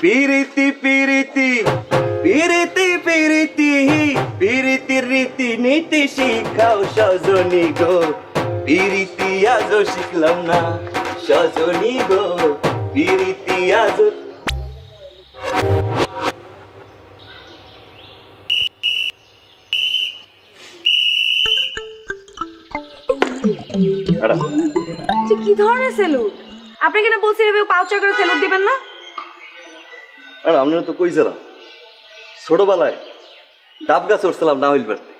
পিরিতি পিরিতি পিরিতি পিরিতি পিরিতির রীতি নীতি শিখাও সজনী গো পিরিতি আজও শিখলাম না সজনী গো পিরিতি আজও কি ধরনের সেলুট? আপনি কেন বলছেন এভাবে পাউচার করে সেলুট দিবেন না? আর আমরা তো কইছিলাম ছোটবেলায় ডাব গাছ উঠছিলাম না হইল পারতে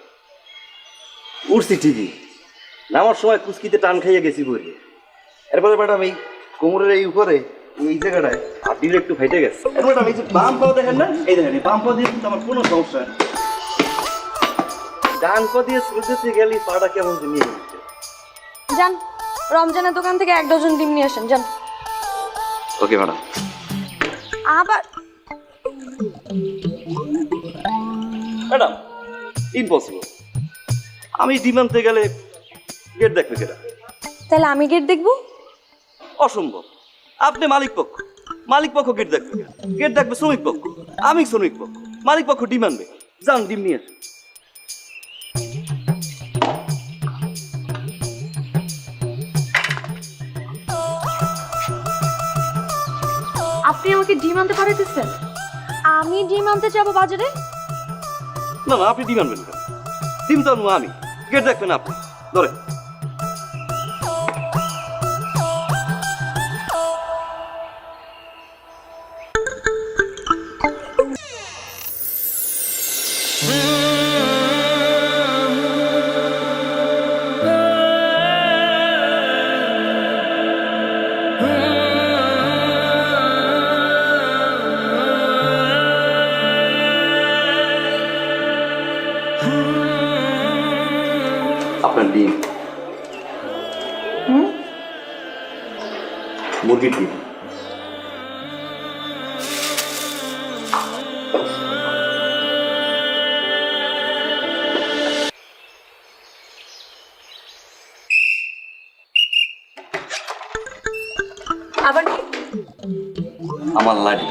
উঠছি ঠিকই নামার সময় কুচকিতে টান খাইয়া গেছি বলে এরপরে ম্যাডাম এই কোমরের এই উপরে এই জায়গাটায় হাড্ডির একটু ফেটে গেছে এরপর ম্যাডাম এই যে বাম পাও দেখেন না এই দেখেন বাম পা দিয়ে কিন্তু আমার কোনো সমস্যা নেই ডান পা দিয়ে সোজাতে গেলে পাটা কেমন যে নিয়ে নিচ্ছে যান রমজানের দোকান থেকে 1 ডজন ডিম নিয়ে আসেন যান। Okay madam. আবার ম্যাডাম ইম্পসিবল আমি ডিম আনতে গেলে গেট দেখবে কেটা তাহলে আমি গেট দেখবো? অসম্ভব আপনি মালিক পক্ষ গেট দেখবে গেট দেখবে শ্রমিক পক্ষ আমি শ্রমিক পক্ষ মালিক পক্ষ ডিম আনবে যান ডিম নিয়ে আসুন আপনি আমাকে ডিম আনতে পাঠাইতেছেন? আমি ডিম আনতে যাবো বাজারে? না না আপনি ডিম আনবেন কেন ডিম তো আনবো আমি গেট দেখবেন আপনি ধরে আপনার ডিম মুরগির ডিম আবার কি? আমার লাডি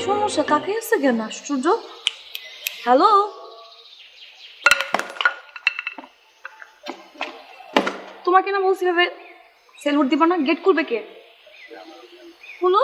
সমস্যা কাকে আছে কেন? আশ্চর্য। হ্যালো তোমাকে না বলছি ভাবে সেলুট দিবা না? গেট খুলবে কে? খুলো।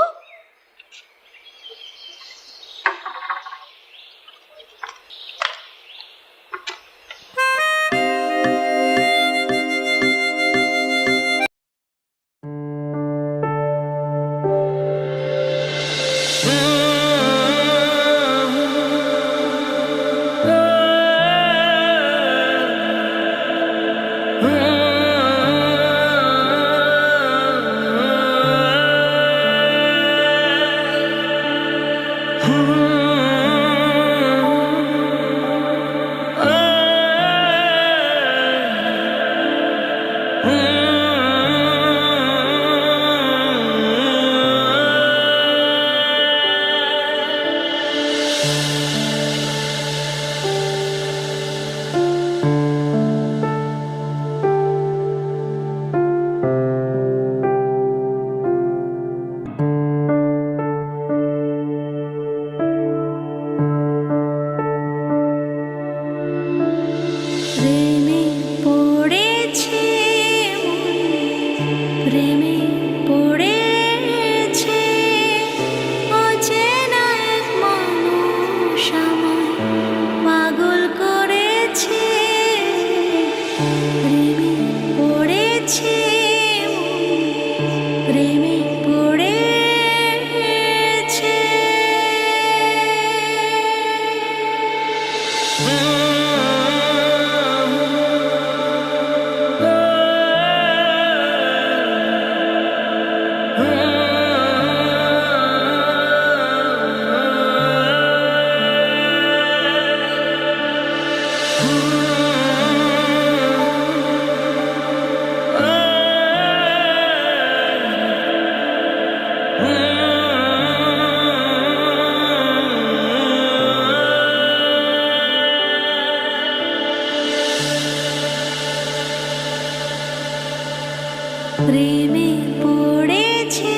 প্রেমে পড়েছে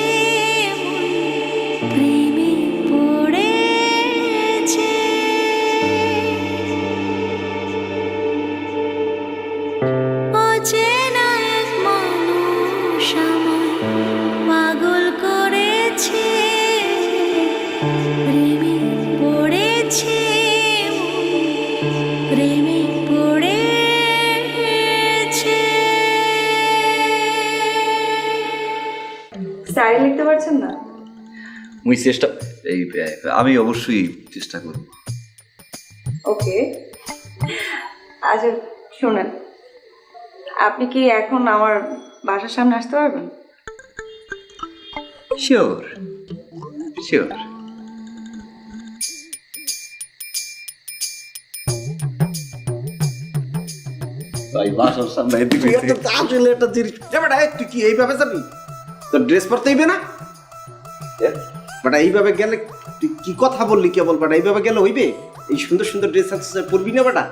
মন, প্রেমে পড়েছে অচেনা এক মানুষ আমায় পাগল করেছে প্রেমে পড়েছে মন, প্রেমে পড়েছে। স্টাইল লিখতে পারছেন না? মুই চেষ্টা আমি অবশ্যই চেষ্টা করব। ওকে, আচ্ছা শোনেন, আপনি কি এখন আমার বাসার সামনে আসতে পারবেন? Sure sure. ভাই বাসার সামনে এদিকে আসলে একটা জিনিস বেটা তুই কি এইভাবে যাবি? তোর ড্রেস পরতে হইবে না বেটা? এইভাবে গেলে তুই কি কথা বললি কেবল বেটা? এইভাবে গেলে হইবে? এই সুন্দর সুন্দর ড্রেস আছে পরবি না বেটা?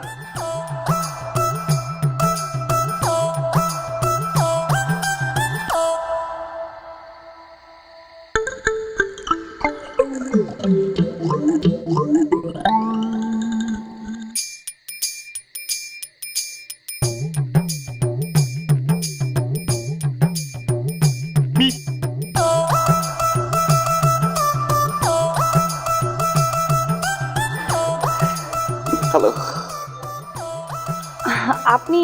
হ্যালো, আপনি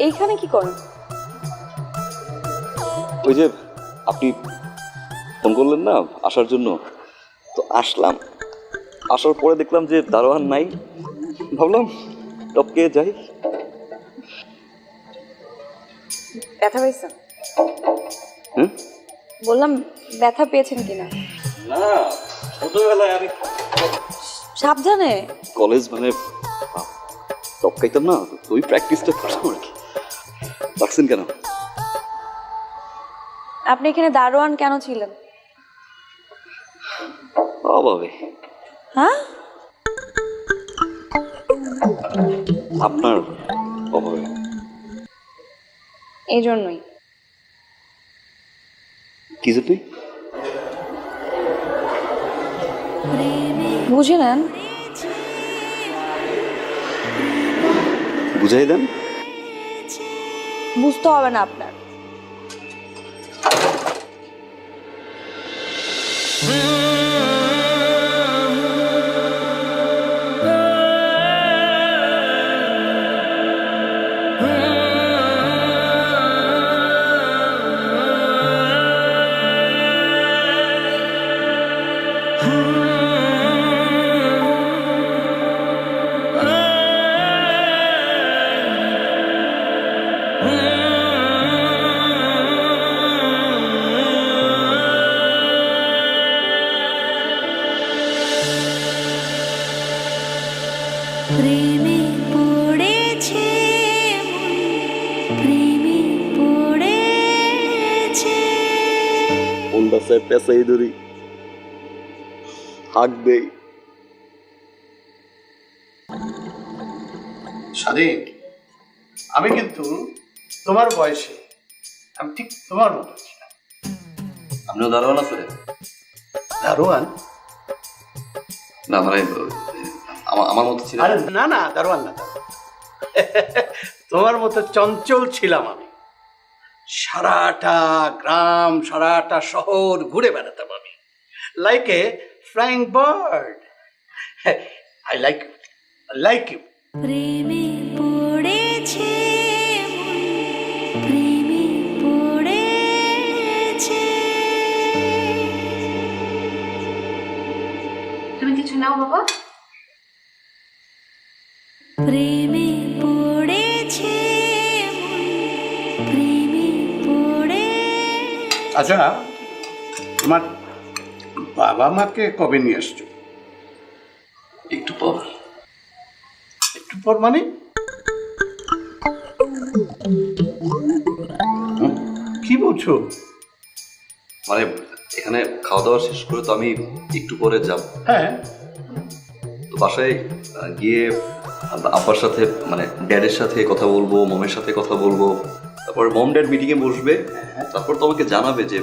এইখানে কি করেন? ওই যে আপনি ফোন করলেন না আসার জন্য, তো আসলাম। আসার পরে দেখলাম যে দারোয়ান নাই, ভাবলাম টপকে যাই। ব্যথা পেয়েছেন? হুম? বললাম ব্যথা পেয়েছেন কিনা। না, ছোটবেলায় আমি সাবধানে। কলেজ মানে টপকাইতাম না, তো ওই প্র্যাকটিসটা করতাম আর কি। রাখছেন কেন? আপনি এখানে দারোয়ান কেন ছিলেন? অভাবে। হ্যাঁ? আপনার অভাবে। এই জন্যই। কি জন্য? বুঝে নেন। বুঝাই দেন। বুঝতে হবে না আপনার। প্রেমে পড়েছে মন, প্রেমে পড়েছে কোনটা স্যার পেঁচাই ধরি, হাঁক দেই। স্বাধীন, আমি কিন্তু তোমার বয়সে আমি ঠিক তোমার মতো ছিলাম। আপনিও দারোয়ান আছে? দারোয়ান? না মানে আমার মতো ছিল। আরে না না, দারোয়ান না, দারোয়ান। তোমার মতো চঞ্চল ছিলাম আমি। সারাটা গ্রাম, সারাটা শহর ঘুরে বেড়াতাম আমি, like a flying bird. I like you. প্রেমে পড়েছে মন, প্রেমে পড়েছে। তুমি কিছু নাও বাবা। প্রেমে পড়েছে মন, প্রেমে পড়ে আচ্ছা, তোমার বাবা মাকে কবে নিয়ে আসছো? একটু পর। একটু পর মানে? কি বলছো? মানে এখানে খাওয়া দাওয়া শেষ করে তো আমি একটু পরে যাব। হ্যাঁ, তো বাসায় গিয়ে আব্বার সাথে মানে ড্যাডের সাথে কথা বলবো, মমের সাথে কথা বলবো, তারপর মম ড্যাড মিটিংয়ে বসবে, তারপর তোমাকে জানাবে যে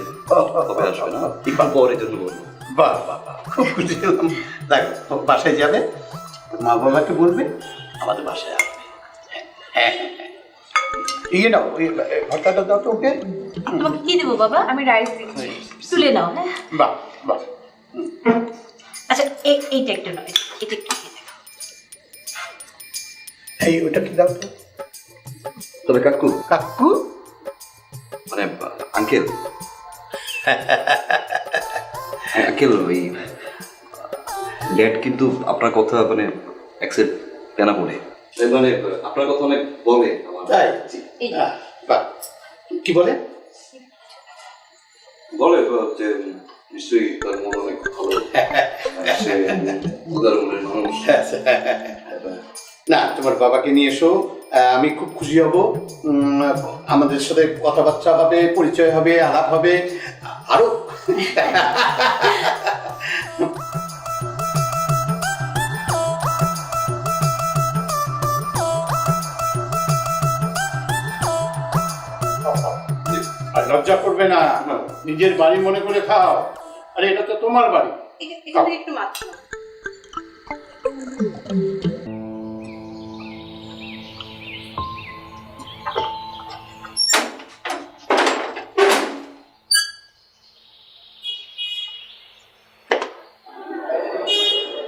কবে আসবে না, একটু পর এই জন্য বলবো। বাহ বাহ বাহ, খুব খুশি হলাম। দেখো, বাসায় যাবে, মা বাবাকে বলবে আমাদের বাসায় আসবে। হ্যাঁ হ্যাঁ হ্যাঁ, ইয়ে নাও, ভর্তাটা দাও তো ওকে। তোমাকে কি দেবো বাবা? আমি রাইস দিচ্ছি। তুলে নাও। হ্যাঁ, বাহ বাহ, আচ্ছা এইটা একটু নয়, এটা একটু খেয়ে দেখো। এই ওটা কি দাও তো? তবে কাকু কাকু, মানে আঙ্কেল, আঙ্কেল ওই ড্যাড কিন্তু আপনার কথা মানে অ্যাকসেপ্ট কেন বলে, মানে আপনার কথা অনেক বলে আমার। তাই? এই যে। বাহ, কি বলে? বলে যে নিশ্চয়ই তার মন অনেক ভালো, সে উদার মনের মানুষ। না, তোমার বাবাকে নিয়ে এসো, আমি খুব খুশি হব। আমাদের সাথে কথাবার্তা হবে, পরিচয় হবে, আলাপ হবে আরো। আর লজ্জা করবে না, নিজের বাড়ি মনে করে খাও। আরে এটা তো তোমার বাড়ি। এখান থেকে একটু মাত্র।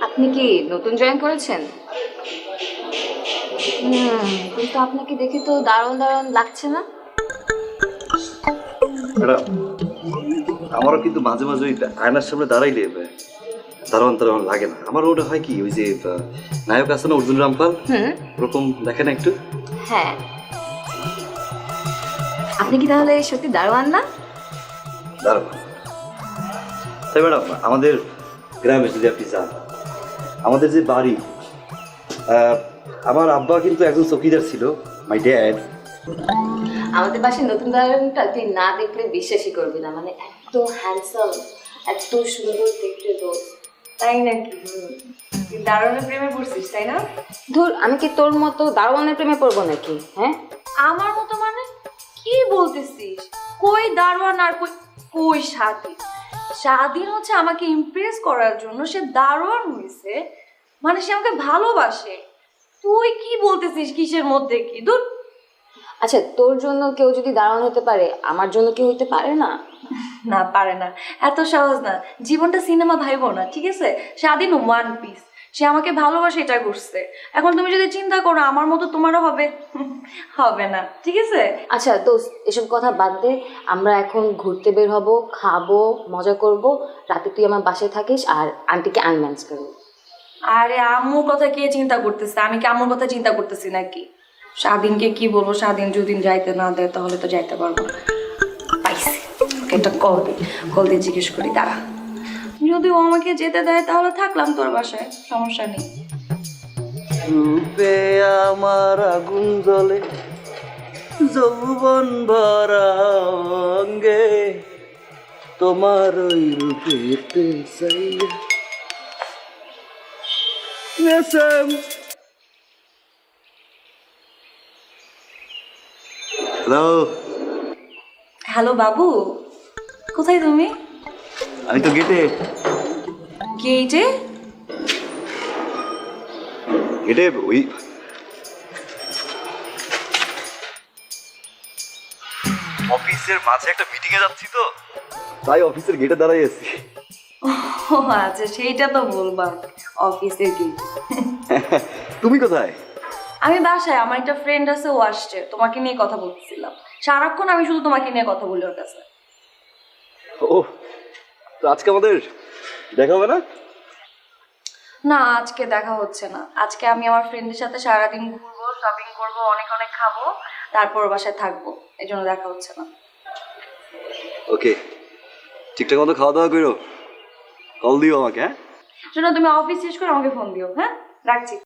আপনি কি নতুন জয়েন করেছেন? কিন্তু আপনাকে দেখে তো দারুণ দারুণ লাগছে না। এটা আমারও কিন্তু মাঝে মাঝে ওই আয়নার সামনে দাঁড়াইলে দারোয়ান দারোয়ান লাগে না। আমার ওটা হয় কি, ওই যে নায়ক আছে না অর্জুন রামপাল, ওরকম দেখে না একটু। হ্যাঁ, আপনি কি তাহলে সত্যি দারোয়ান না? দারোয়ান। তাই ম্যাডাম, আমাদের গ্রামে যদি আপনি যান, আমাদের যে বাড়ি, আমার আব্বা কিন্তু একজন চৌকিদার ছিল, মাই ড্যাড। আমাদের বাসায় নতুন দারোয়ানটা তুই না দেখলে বিশ্বাসই করবি না, মানে এত হ্যান্ডসাম, এত সুন্দর দেখতে তো। তাই নাকি? তুই দারোয়ানের প্রেমে পড়ছিস তাই না? ধুর, আমি কি তোর মতো দারোয়ানের প্রেমে পড়বো নাকি? হ্যাঁ, আমার মতো মানে কি বলতেছিস? কই দারোয়ান আর কই কই স্বাধীন? স্বাধীন হচ্ছে আমাকে ইমপ্রেস করার জন্য সে দারোয়ান হয়েছে, মানে সে আমাকে ভালোবাসে। তুই কি বলতেছিস? কিসের মধ্যে কি? দূর। আচ্ছা, তোর জন্য কেউ যদি দারোয়ান হতে পারে, আমার জন্য কেউ হতে পারে না? না, পারে না, এত সহজ না। জীবনটা সিনেমা ভাইবো না, ঠিক আছে? স্বাধীন ওয়ান পিস, সে আমাকে ভালোবাসে, এটা করছে। এখন তুমি যদি চিন্তা করো আমার মতো তোমারও হবে, হবে না, ঠিক আছে? আচ্ছা দোস্ত, এসব কথা বাদ দে। আমরা এখন ঘুরতে বের হব, খাবো, মজা করব। রাতে তুই আমার বাসায় থাকিস আর আন্টিকে আমি ম্যানেজ করবো। আরে আম্মুর কথা কে চিন্তা করতেছে? আমি কি আম্মুর কথা চিন্তা করতেছি নাকি? স্বাধীনকে কি বলবো? স্বাধীন যদি যাইতে না দেয় তাহলে তো যাইতে পারবো না। পাইছি, একটা কল দিয়ে জিজ্ঞেস করি, দাঁড়া। যদি ও আমাকে যেতে দেয় তাহলে থাকলাম তোর বাসায়, সমস্যা নেই। রূপে আমার আগুন জ্বলে, যৌবন ভরা অঙ্গে, তোমার ওই রূপেতে চাইয়া। হ্যালো, হ্যালো বাবু, কোথায় তুমি? আমি তো গেটে। গেটে? গেটে ওই অফিসের মাঝে একটা মিটিং এ যাচ্ছি তো, তাই অফিসের গেটে দাঁড়াই আছি। ও আচ্ছা, সেইটা তো বলবা, অফিসের গেট। তুমি কোথায়? আমি বাসায়, আমার একটা ফ্রেন্ড আছে, ও আসছে, তোমাকে নিয়ে কথা বলতেছিলাম। সারাক্ষণ আমি শুধু তোমাকে নিয়ে কথা বলি ওর কাছে। ও, তো আজকে আমাদের দেখা হবে না? না আজকে দেখা হচ্ছে না, আজকে আমি আমার ফ্রেন্ডের সাথে সারাদিন ঘুরবো, শপিং করবো, অনেক অনেক খাবো, তারপর ওর বাসায় থাকবো, এই জন্য দেখা হচ্ছে না। ওকে, ঠিকঠাক মতো খাওয়া দাওয়া করো, কল দিও আমাকে। হ্যাঁ শোনো, তুমি অফিস শেষ করে আমাকে ফোন দিও। হ্যাঁ, রাখছি।